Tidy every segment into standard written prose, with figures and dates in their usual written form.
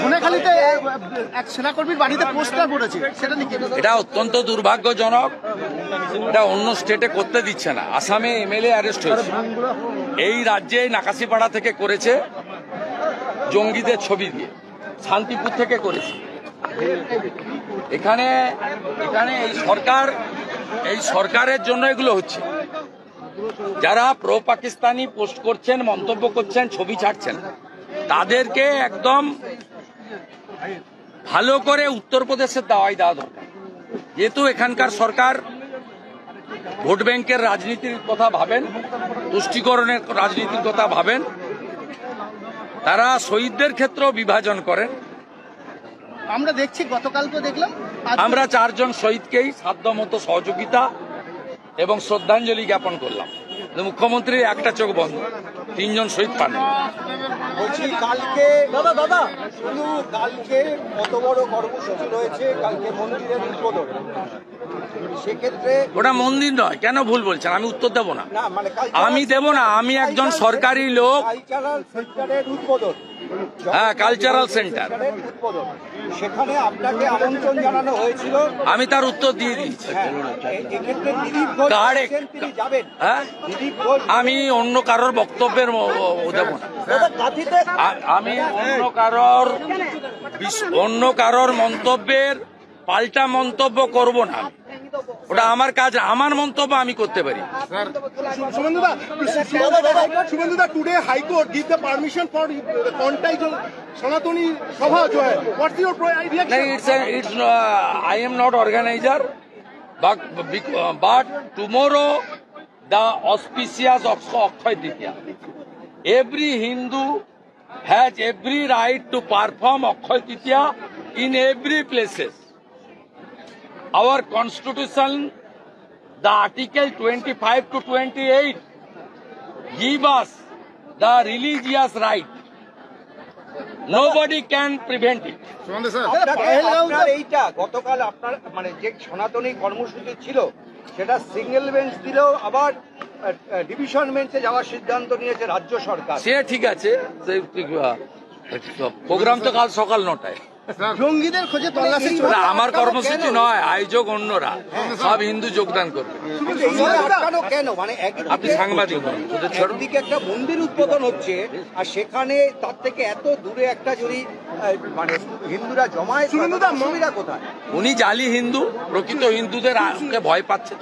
ধনেখালিতে এক সেনাকর্মীর বাড়িতে পোস্টার পড়েছে, সেটা নিয়ে এটা অত্যন্ত দুর্ভাগ্যজনক। এটা অন্য স্টেটে করতে দিচ্ছে না। আসামে এমএলএ অ্যারেস্ট হয়েছে, এই রাজ্যে নাকাশিপাড়া থেকে করেছে জঙ্গিদের ছবি দিয়ে, শান্তিপুর থেকে করেছে। এখানে এই সরকারের জন্য এগুলো হচ্ছে। যারা প্রো পাকিস্তানি পোস্ট করছেন, মন্তব্য করছেন, ছবি ছাড়ছেন, তাদেরকে একদম ভালো করে উত্তরপ্রদেশের দাওয়াই দেওয়া দরকার। যেহেতু এখানকার সরকার ভোট ব্যাংকের রাজনীতির কথা ভাবেন, তুষ্টিকরণের রাজনীতির কথা ভাবেন, তারা শহীদদের ক্ষেত্রেও বিভাজন করেন। আমরা দেখছি, গতকাল তো দেখলাম আমরা 4 জন শহীদকেই সাধ্যমতো সহযোগিতা এবং শ্রদ্ধাঞ্জলি জ্ঞাপন করলাম। মুখ্যমন্ত্রীর একটা চোখ বন্ধ, 3 জন শহীদ পান। বলছি কালকে শুধু কালকে কত বড় কর্মসূচি রয়েছে, কালকে মন্দিরের উদ্বোধন, সেক্ষেত্রে ওটা মন্দির নয়, কেন ভুল বলছেন? আমি উত্তর দেব না, আমি দেব না। আমি একজন সরকারি লোক। কালচারাল সেন্টারের উদ্বোধন, হ্যাঁ, কালচারাল সেন্টার, সেখানে আপনাকে আমন্ত্রণ জানানো হয়েছিল, আমি তার উত্তর দিয়ে দিয়েছি। এক্ষেত্রে দিলীপ ঘোষ তিনি যাবেন। হ্যাঁ, আমি অন্য কারোর বক্তব্যের দেব না। আমি অন্য কারোর মন্তব্যের পাল্টা মন্তব্য করব না। ওটা আমার কাজ, আমার মন্তব্য আমি করতে পারি। शुभेंदुदा, today High Court give the permission for contact Sanatani Sabha jo hai. What's your reaction? I am not organizer, but tomorrow the auspicious of Akshaya Tritiya. Every Hindu has every right to perform Akshaya Tritiya in every places. Our constitution, the article 25 to 28 give us the religious right. Nobody can prevent it. আপনার এইটা গতকাল আপনার মানে যে সনাতনী কর্মসূচি ছিল, সেটা সিঙ্গেল বেঞ্চ দিলেও আবার ডিভিশন বেঞ্চে যাওয়ার সিদ্ধান্ত নিয়েছে রাজ্য সরকার। সে ঠিক আছে, প্রোগ্রাম তো কাল সকাল 9টায়। জঙ্গিদের খোঁজে তল্লাশি চলছে। আমার কর্মসূচি নয়, আয়োজক অন্যরা, সব হিন্দু যোগদান করবে। কেন মানে আপনি সাংবাদিক, একদিকে একটা মন্দির উদ্বোধন হচ্ছে, আর সেখানে তার থেকে এত দূরে একটা যদি মানে হিন্দুরা জমায়েত, সুবিধা কোথায়? উনি জালি হিন্দু, প্রকৃত হিন্দুদের ভয় পাচ্ছে।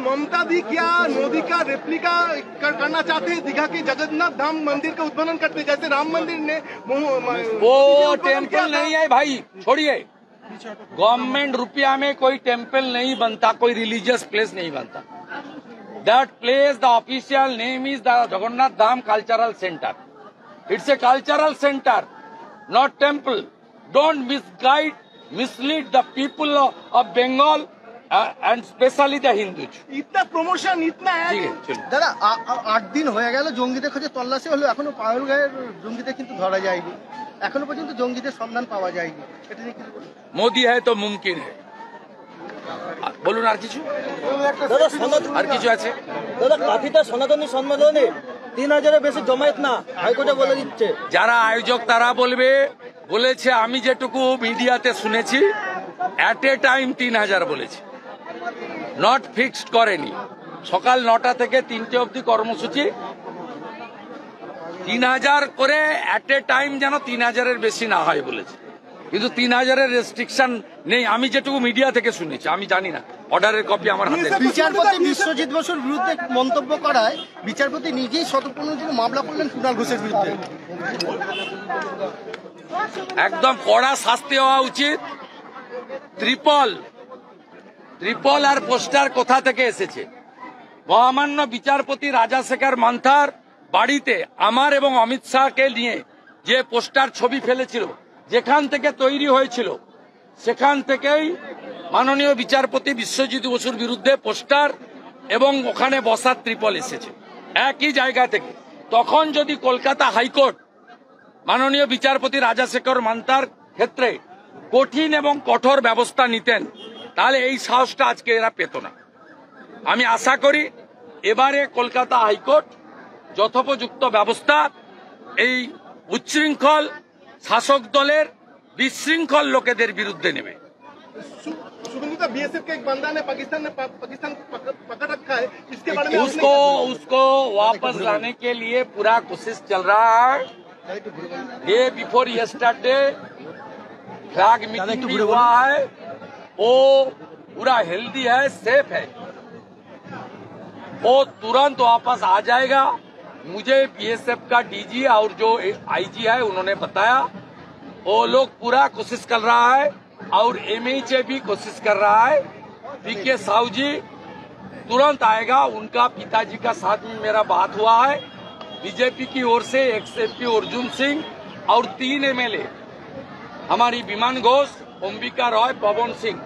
ममता दी क्या मोदी का रेप्लिका करना चाहते हैं दीघा के जगन्नाथ धाम मंदिर का उद्বোधन करते, जैसे राम मंदिर ने वो टेम्पल नहीं है भाई, छोड़िए। गवर्नमेंट रुपया में कोई टेम्पल नहीं बनता, कोई रिलीजियस प्लेस नहीं बनता। That place, the official name is the Jagannath Dham cultural centre. It's a cultural centre, not temple. Don't mislead the people of Bengal and especially the Hindus. इतना प्रमोशन इतना है দাদা। 8 দিন হয়ে গেল জঙ্গিদের খোঁজে তল্লাশি হলো, এখনো পাগলগাঁয়ের জঙ্গিদের কিন্তু ধরা যায়নি, এখনো পর্যন্ত জঙ্গিদের সন্ধান পাওয়া যায়নি। এটা নিয়ে কি বলবেন? মোদি है तो मुमकिन है। বলুন আর কিছু, আর কিছু আছে? দাদা, কাঠিটা সনাতনী সম্মেলনে 3000-এর বেশি জমায়েত না, হাইকোর্টে বলে দিচ্ছে। যারা আয়োজক তারা বলেছে, আমি যেটুকু মিডিয়াতে শুনেছি এট এ টাইম 3000 বলেছে, নট ফিক্সড করেনি। সকাল 9টা থেকে 3টে অবধি কর্মসূচি, 3000 করে এট এ টাইম, যেন 3000-এর বেশি না হয় বলেছে। কিন্তু 3000-এর রেস্ট্রিকশন নেই, আমি যেটুকু মিডিয়া থেকে শুনেছি, আমি জানি না, অর্ডারের কপি আমার হাতে। বিচারপতি বিশ্বজিৎ বসুর বিরুদ্ধে মন্তব্য করায় বিচারপতি নিজেই শতপ্রণোদিত জন্য মামলা করলেন কুণাল ঘোষের বিরুদ্ধে। একদম কড়া শাস্তি হওয়া উচিত। ত্রিপল আর পোস্টার কোথা থেকে এসেছে? মহামান্য বিচারপতি রাজাশেখর মান্থার বাড়িতে আমার এবং অমিত শাহকে নিয়ে যে পোস্টার ছবি ফেলেছিল, যেখান থেকে তৈরি হয়েছিল, সেখান থেকেই মাননীয় বিচারপতি বিশ্বজিৎ বসুর বিরুদ্ধে পোস্টার এবং ওখানে বসার ত্রিপল এসেছে একই জায়গা থেকে। তখন যদি কলকাতা হাইকোর্ট মাননীয় বিচারপতি রাজাশেখর মান্থার ক্ষেত্রে কঠিন এবং কঠোর ব্যবস্থা নিতেন, তাহলে এই সাহসটা আজকে এরা পেত না। আমি আশা করি এবারে কলকাতা হাইকোর্ট যথোপযুক্ত ব্যবস্থা এই উচ্ছৃঙ্খল শাসক দলের বিশৃঙ্খল লোকেদের বিরুদ্ধে নেবে। शुभेंदु बीएसएफ का एक बंदा ने पाकिस्तान को पकड़ रखा है, इसके बारे में उसको वापस लाने के लिए पूरा कोशिश चल रहा है। Day before yesterday flag meeting भी हुआ है, वो पूरा हेल्दी है, सेफ है, वो तुरंत वापस आ जाएगा। मुझे बीएसएफ का डीजी और जो आईजी है उन्होंने बताया, वो लोग पूरा कोशिश कर रहा है और एमएचए भी कोशिश कर रहा है। पीके साहू जी तुरंत आएगा, उनका पिताजी का साथ में मेरा बात हुआ है। बीजेपी की ओर से एक्सएमपी अर्जुन सिंह और 3 एमएलए हमारी विमान घोष, अंबिका रॉय, पवन सिंह